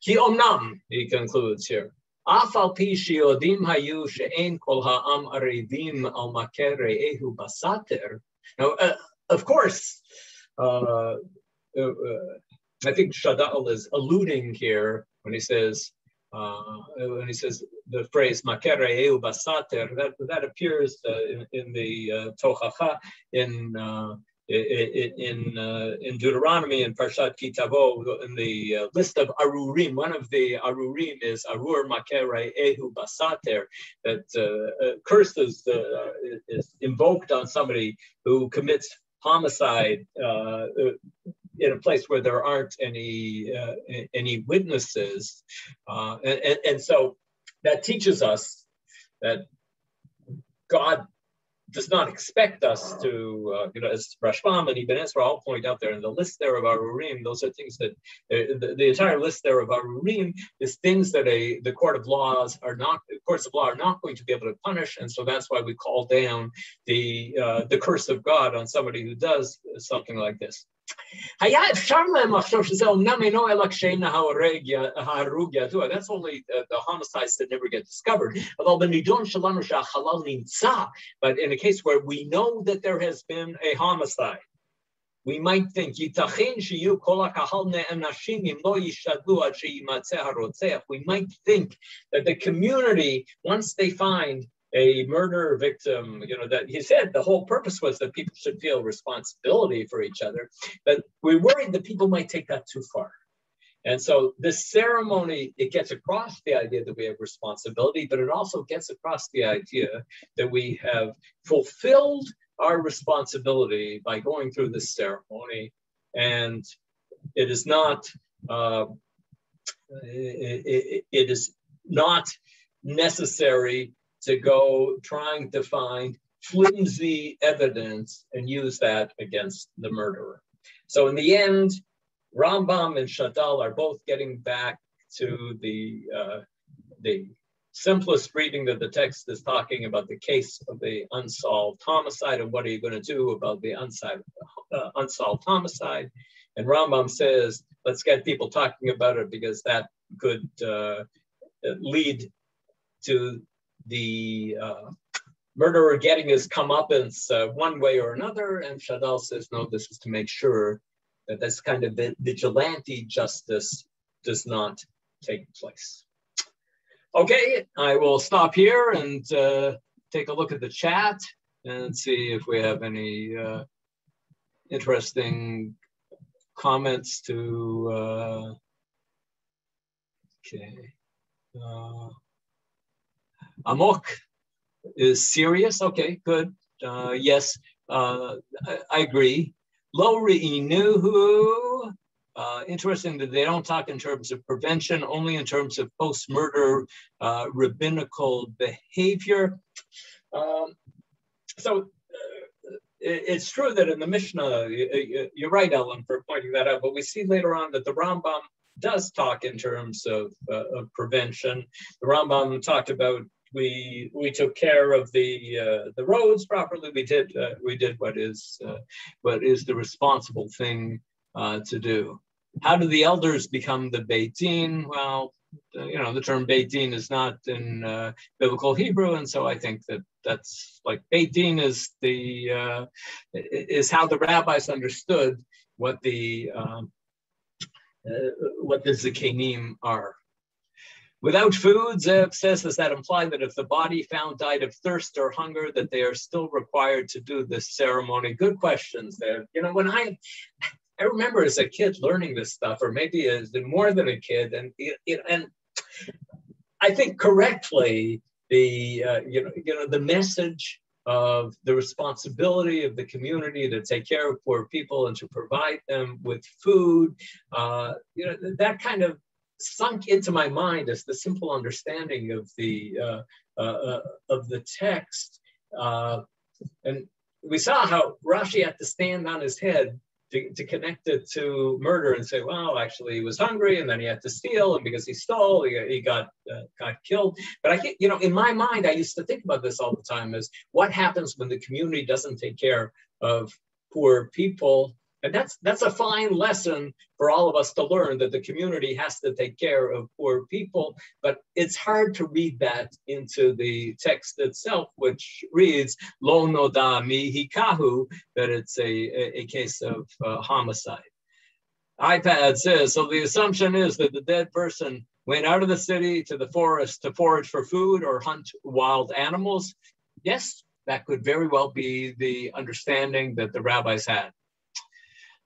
Ki omnam, he concludes here. Af al pi she'odim hayu she'en kol ha'am arevim al maker re'ehu basater. Now, of course, I think Shadal is alluding here when he says the phrase maker re'ehu basater. That appears in the Tochacha in Deuteronomy and Pshat Kitavo, in the list of arurim. One of the arurim is arur maker re'ehu basater, that curse is invoked on somebody who commits homicide in a place where there aren't any witnesses, and so that teaches us that God does not expect us to, as Rashbam and Ibn Ezra all point out there in the list there of Arurim, those are things that, the entire list there of Arurim is things that the courts of law are not going to be able to punish, and so that's why we call down the curse of God on somebody who does something like this. That's only the homicides that never get discovered. But in a case where we know that there has been a homicide, we might think we might think that the community, once they find a murder victim, that he said the whole purpose was that people should feel responsibility for each other, but we're worried that people might take that too far. And so this ceremony, it gets across the idea that we have responsibility, but it also gets across the idea that we have fulfilled our responsibility by going through this ceremony. And it is not, it is not necessary to go trying to find flimsy evidence and use that against the murderer. So in the end, Rambam and Shadal are both getting back to the simplest reading that the text is talking about the case of the unsolved homicide and what are you going to do about the unsolved homicide. And Rambam says, let's get people talking about it because that could lead to the murderer getting his comeuppance one way or another. And Shadal says, no, this is to make sure that this kind of vigilante justice does not take place. Okay, I will stop here and take a look at the chat and see if we have any interesting comments to, okay. Amok is serious. Okay, good. Yes, I agree. Lo re'inuhu. Interesting that they don't talk in terms of prevention, only in terms of post-murder rabbinical behavior. So it's true that in the Mishnah, you're right, Ellen, for pointing that out, but we see later on that the Rambam does talk in terms of prevention. The Rambam talked about we took care of the roads properly. We did what is the responsible thing to do. How do the elders become the Beit Din? Well, the term Beit Din is not in biblical Hebrew, and so I think that's like Beit Din is how the rabbis understood what the Zikanim are. Without food, Zev says, does that imply that if the body found died of thirst or hunger, that they are still required to do this ceremony? Good questions there. When I remember as a kid learning this stuff, or maybe as more than a kid, and I think correctly the message of the responsibility of the community to take care of poor people and to provide them with food, that kind of sunk into my mind as the simple understanding of the text, and we saw how Rashi had to stand on his head to connect it to murder and say, well, actually he was hungry and then he had to steal, and because he stole, he got killed. But I think, in my mind, I used to think about this all the time as what happens when the community doesn't take care of poor people. And that's a fine lesson for all of us to learn, that the community has to take care of poor people. But it's hard to read that into the text itself, which reads, Lo noda mi hikahu, that it's a case of homicide. iPad says, so the assumption is that the dead person went out of the city to the forest to forage for food or hunt wild animals. Yes, that could very well be the understanding that the rabbis had.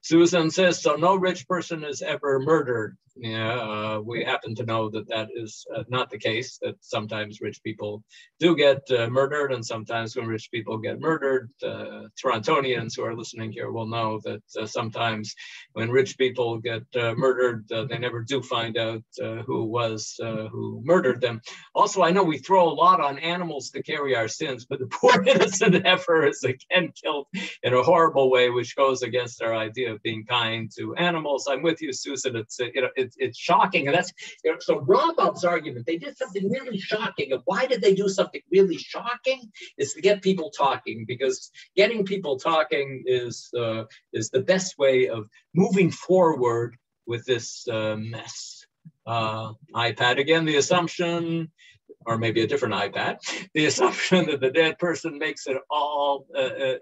Susan says, so no rich person is ever murdered. we happen to know that that is not the case, that sometimes rich people do get murdered, and sometimes when rich people get murdered, Torontonians who are listening here will know that sometimes when rich people get murdered, they never do find out who murdered them. Also, I know we throw a lot on animals to carry our sins, but the poor innocent heifer is again killed in a horrible way, which goes against our idea of being kind to animals. I'm with you, Susan. It's shocking, and that's so Rambam's argument. They did something really shocking, and why did they do something really shocking? Is to get people talking, because getting people talking is the best way of moving forward with this mess. iPad again. The assumption, or maybe a different iPad, the assumption that the dead person makes it all the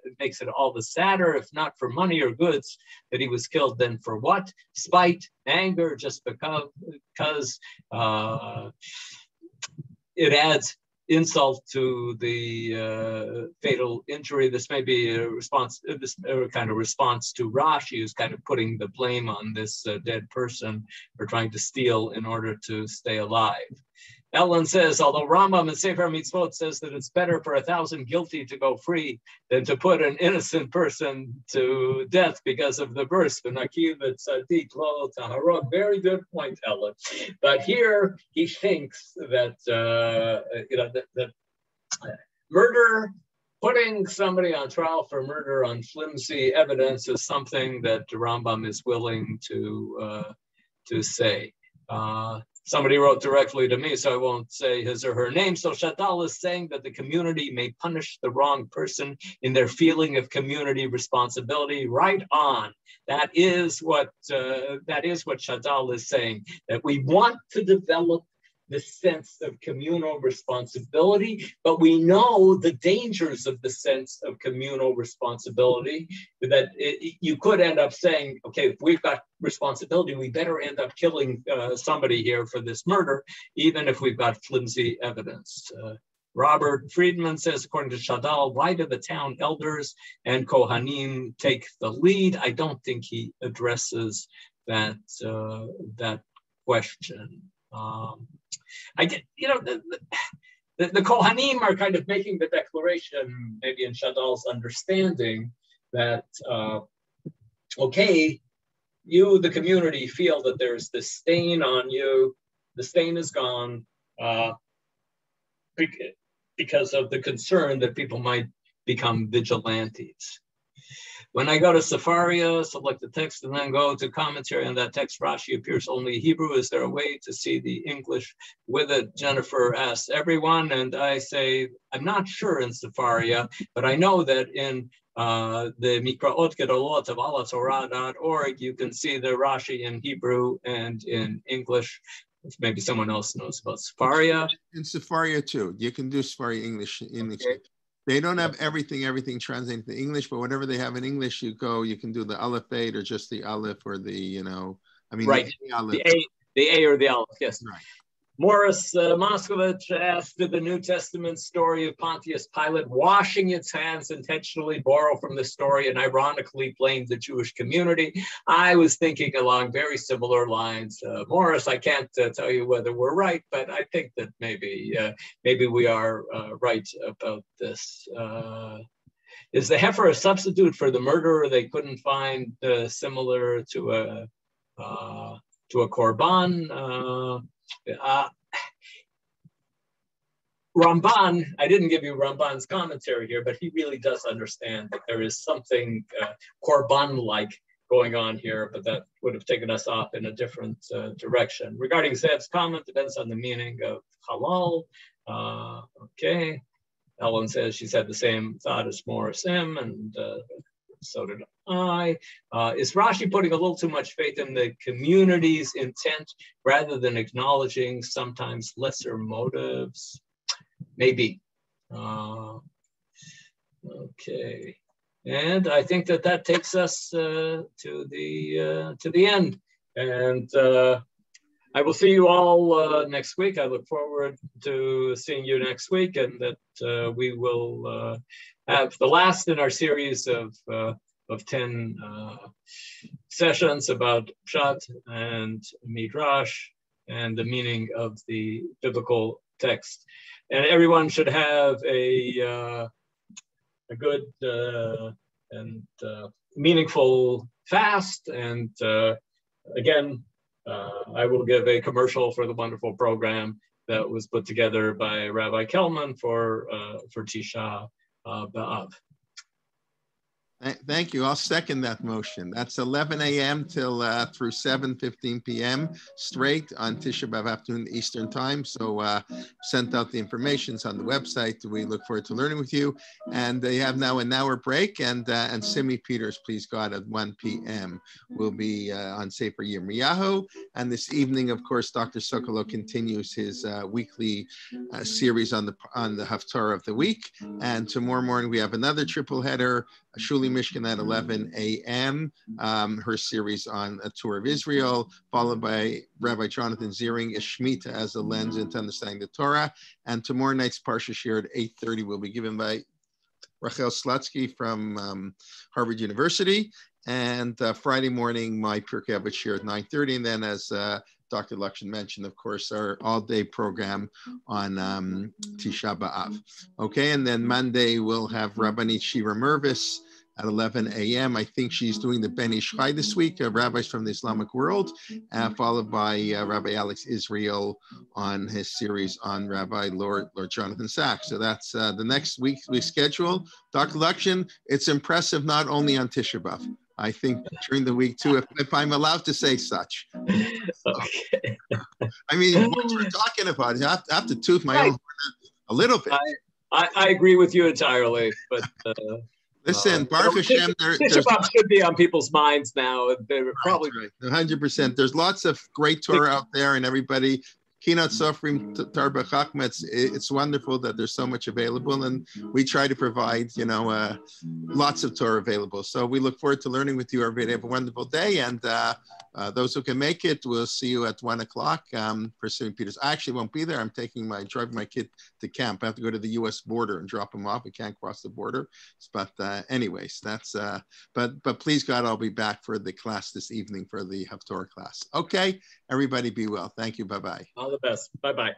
sadder, if not for money or goods, that he was killed, then for what? Spite, anger, just because it adds insult to the fatal injury. This may be a response, kind of response to Rashi, who's kind of putting the blame on this dead person for trying to steal in order to stay alive. Ellen says, although Rambam in Sefer Mitzvot says that it's better for 1,000 guilty to go free than to put an innocent person to death because of the verse, V'nakiv et tzadik lo taharog. Very good point, Ellen. But here he thinks that that murder, putting somebody on trial for murder on flimsy evidence, is something that Rambam is willing to say. Somebody wrote directly to me, so I won't say his or her name. So Shadal is saying that the community may punish the wrong person in their feeling of community responsibility. Right on. That is what Shadal is saying, that we want to develop the sense of communal responsibility, but we know the dangers of the sense of communal responsibility, that you could end up saying, okay, if we've got responsibility, we better end up killing somebody here for this murder, even if we've got flimsy evidence. Robert Friedman says, according to Shadal, why do the town elders and Kohanim take the lead? I don't think he addresses that question. I get, the Kohanim are kind of making the declaration, maybe in Shadal's understanding, that, okay, you, the community, feel that there's this stain on you, the stain is gone, because of the concern that people might become vigilantes. When I go to Sefaria, select the text and then go to commentary on that text, Rashi appears only Hebrew. Is there a way to see the English with it? Jennifer asks everyone, and I say, I'm not sure in Sefaria, but I know that in the Mikraot Gedolot of alatorah.org, you can see the Rashi in Hebrew and in English. Maybe someone else knows about Sefaria. In Sefaria too, you can do Sefaria English. Okay. They don't have everything translated to English, but whatever they have in English, you can do the Aleph Beit or just the Aleph or the, right. The A or the Aleph, yes. Right. Morris Moskovich asked, did the New Testament story of Pontius Pilate washing its hands intentionally borrow from the story and ironically blame the Jewish community? I was thinking along very similar lines. Morris, I can't tell you whether we're right, but I think that maybe we are right about this. Is the heifer a substitute for the murderer they couldn't find similar to a korban? Ramban, I didn't give you Ramban's commentary here, but he really does understand that there is something korban-like going on here, but that would have taken us off in a different direction. Regarding Zev's comment, depends on the meaning of halal. Okay. Ellen says she's had the same thought as Morris M, and so did I. Is Rashi putting a little too much faith in the community's intent rather than acknowledging sometimes lesser motives? Maybe. Okay. And I think that takes us to the end. And I will see you all next week. I look forward to seeing you next week, and that we will have the last in our series of 10 sessions about Pshat and Midrash and the meaning of the biblical text. And everyone should have a good and meaningful fast. And again, I will give a commercial for the wonderful program that was put together by Rabbi Kelman for Tisha B'Av. Thank you. I'll second that motion. That's 11 a.m. till through 7:15 p.m. straight on Tisha B'Av afternoon Eastern time. So sent out the information. It's on the website. We look forward to learning with you. And they have now an hour break. And Simi Peters, please God, at 1 p.m. will be on Sefer Yirmiyahu. And this evening, of course, Dr. Sokolow continues his weekly series on the Haftarah of the week. And tomorrow morning we have another triple header. Shuli Mishkan at 11 a.m., her series on a tour of Israel, followed by Rabbi Jonathan Ziering, Shemitah as a lens into understanding the Torah. And tomorrow night's Parsha Shir at 8:30 will be given by Rachel Slutsky from Harvard University. And Friday morning, my Pirkei Avot Shir at 9:30. And then as Dr. Lockshin mentioned, of course, our all-day program on Tisha B'Av. Okay, and then Monday we'll have Rabbanit Shira Mervis at 11 a.m. I think she's doing the Ben Ish Chai this week, rabbis from the Islamic world, followed by Rabbi Alex Israel on his series on Rabbi Lord Jonathan Sachs. So that's the next week's schedule. Dr. Lockshin, it's impressive not only on Tisha B'Av, I think during the week too, if I'm allowed to say such. Okay. I mean, what we're talking about, I have to tooth my own a little bit. I agree with you entirely, but listen, Baruch Hashem, Tisha B'Av should be on people's minds now. They're probably right, 100%. There's lots of great Torah out there, and everybody. Kinat Sofrim Tarba Chachma, it's wonderful that there's so much available, and we try to provide, lots of Torah available. So we look forward to learning with you. Everybody have a wonderful day, and those who can make it, we'll see you at 1 o'clock for St. Peter's. I actually won't be there. I'm driving my kid to camp. I have to go to the U.S. border and drop him off. We can't cross the border. But anyways, that's. But please God, I'll be back for the class this evening for the Haftorah class. Okay, everybody, be well. Thank you. Bye bye. All the best. Bye-bye.